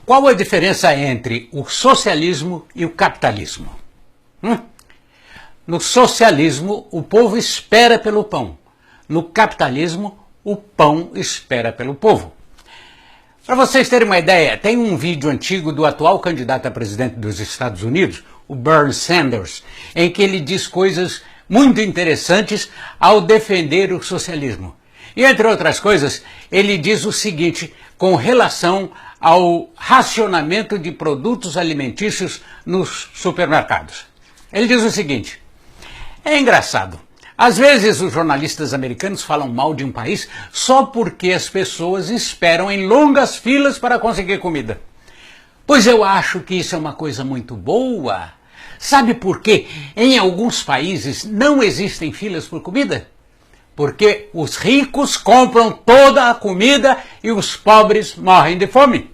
Qual a diferença entre o socialismo e o capitalismo? No socialismo, o povo espera pelo pão. No capitalismo, o pão espera pelo povo. Para vocês terem uma ideia, tem um vídeo antigo do atual candidato a presidente dos Estados Unidos, o Bernie Sanders, em que ele diz coisas muito interessantes ao defender o socialismo. E, entre outras coisas, ele diz o seguinte com relação ao racionamento de produtos alimentícios nos supermercados. Ele diz o seguinte: é engraçado, às vezes os jornalistas americanos falam mal de um país só porque as pessoas esperam em longas filas para conseguir comida. Pois eu acho que isso é uma coisa muito boa. Sabe por quê? Em alguns países não existem filas por comida? Porque os ricos compram toda a comida e os pobres morrem de fome.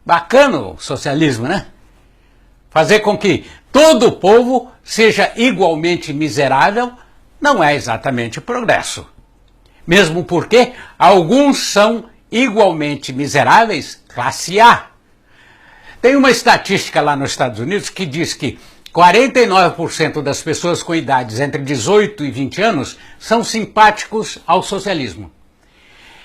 Bacana o socialismo, né? Fazer com que todo o povo seja igualmente miserável não é exatamente progresso. Mesmo porque alguns são igualmente miseráveis, classe A. Tem uma estatística lá nos Estados Unidos que diz que 49% das pessoas com idades entre 18 e 20 anos são simpáticos ao socialismo.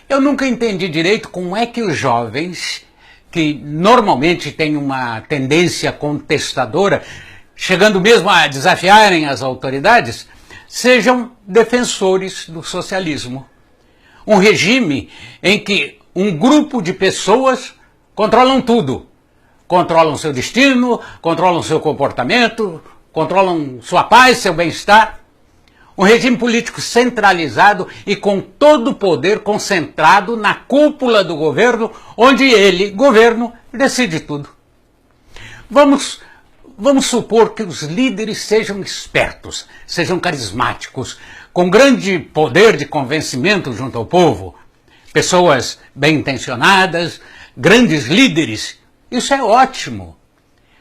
Eu nunca entendi direito como é que os jovens, que normalmente têm uma tendência contestadora, chegando mesmo a desafiarem as autoridades, sejam defensores do socialismo. Um regime em que um grupo de pessoas controlam tudo. Controlam seu destino, controlam seu comportamento, controlam sua paz, seu bem-estar. Um regime político centralizado e com todo o poder concentrado na cúpula do governo, onde ele, governo, decide tudo. Vamos supor que os líderes sejam espertos, sejam carismáticos, com grande poder de convencimento junto ao povo. Pessoas bem-intencionadas, grandes líderes. Isso é ótimo.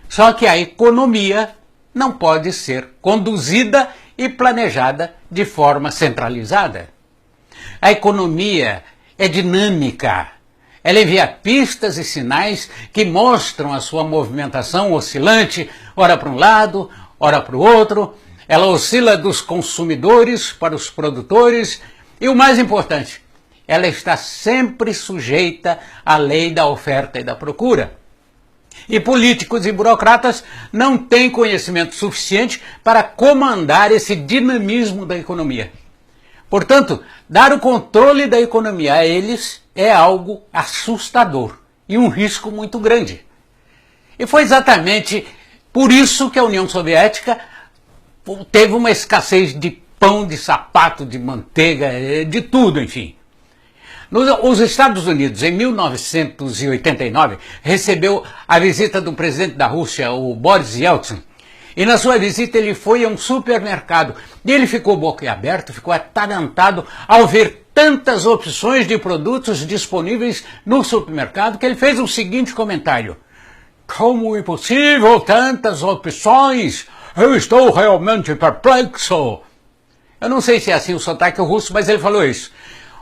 Só que a economia não pode ser conduzida e planejada de forma centralizada. A economia é dinâmica. Ela envia pistas e sinais que mostram a sua movimentação oscilante, ora para um lado, ora para o outro. Ela oscila dos consumidores para os produtores e, o mais importante, ela está sempre sujeita à lei da oferta e da procura. E políticos e burocratas não têm conhecimento suficiente para comandar esse dinamismo da economia. Portanto, dar o controle da economia a eles é algo assustador e um risco muito grande. E foi exatamente por isso que a União Soviética teve uma escassez de pão, de sapato, de manteiga, de tudo, enfim. Os Estados Unidos, em 1989, recebeu a visita do presidente da Rússia, o Boris Yeltsin, e na sua visita ele foi a um supermercado e ele ficou boquiaberto, ficou atarantado ao ver tantas opções de produtos disponíveis no supermercado que ele fez o seguinte comentário: como é possível tantas opções? Eu estou realmente perplexo. Eu não sei se é assim o sotaque russo, mas ele falou isso.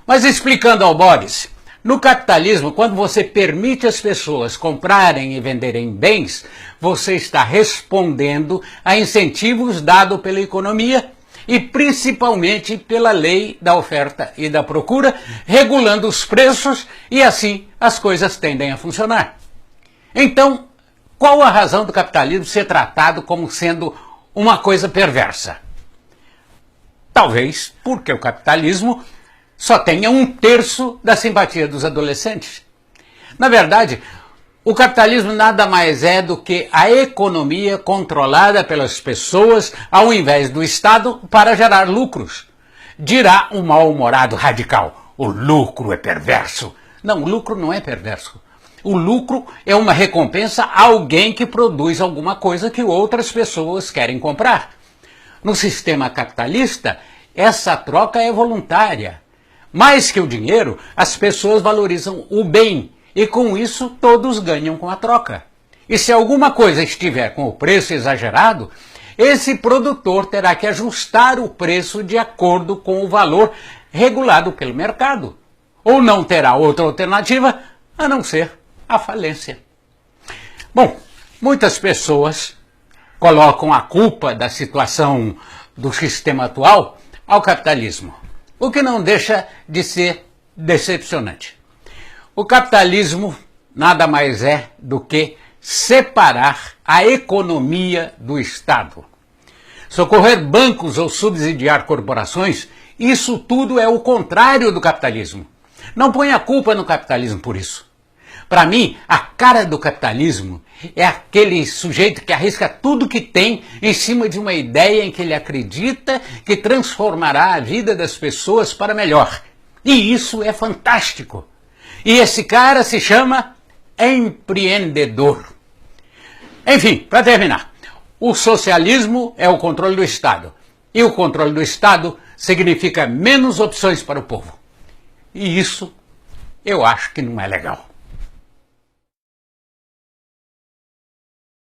Mas explicando ao Boris, no capitalismo, quando você permite às pessoas comprarem e venderem bens, você está respondendo a incentivos dados pela economia e principalmente pela lei da oferta e da procura, regulando os preços e assim as coisas tendem a funcionar. Então, qual a razão do capitalismo ser tratado como sendo uma coisa perversa? Talvez porque o capitalismo só tenha 1/3 da simpatia dos adolescentes. Na verdade, o capitalismo nada mais é do que a economia controlada pelas pessoas ao invés do Estado para gerar lucros. Dirá um mal-humorado radical: o lucro é perverso. Não, o lucro não é perverso. O lucro é uma recompensa a alguém que produz alguma coisa que outras pessoas querem comprar. No sistema capitalista, essa troca é voluntária. Mais que o dinheiro, as pessoas valorizam o bem e com isso todos ganham com a troca. E se alguma coisa estiver com o preço exagerado, esse produtor terá que ajustar o preço de acordo com o valor regulado pelo mercado. Ou não terá outra alternativa a não ser à falência. Bom, muitas pessoas colocam a culpa da situação do sistema atual ao capitalismo, o que não deixa de ser decepcionante. O capitalismo nada mais é do que separar a economia do Estado. Socorrer bancos ou subsidiar corporações, isso tudo é o contrário do capitalismo. Não ponha a culpa no capitalismo por isso. Para mim, a cara do capitalismo é aquele sujeito que arrisca tudo que tem em cima de uma ideia em que ele acredita que transformará a vida das pessoas para melhor. E isso é fantástico. E esse cara se chama empreendedor. Enfim, para terminar, o socialismo é o controle do Estado. E o controle do Estado significa menos opções para o povo. E isso eu acho que não é legal.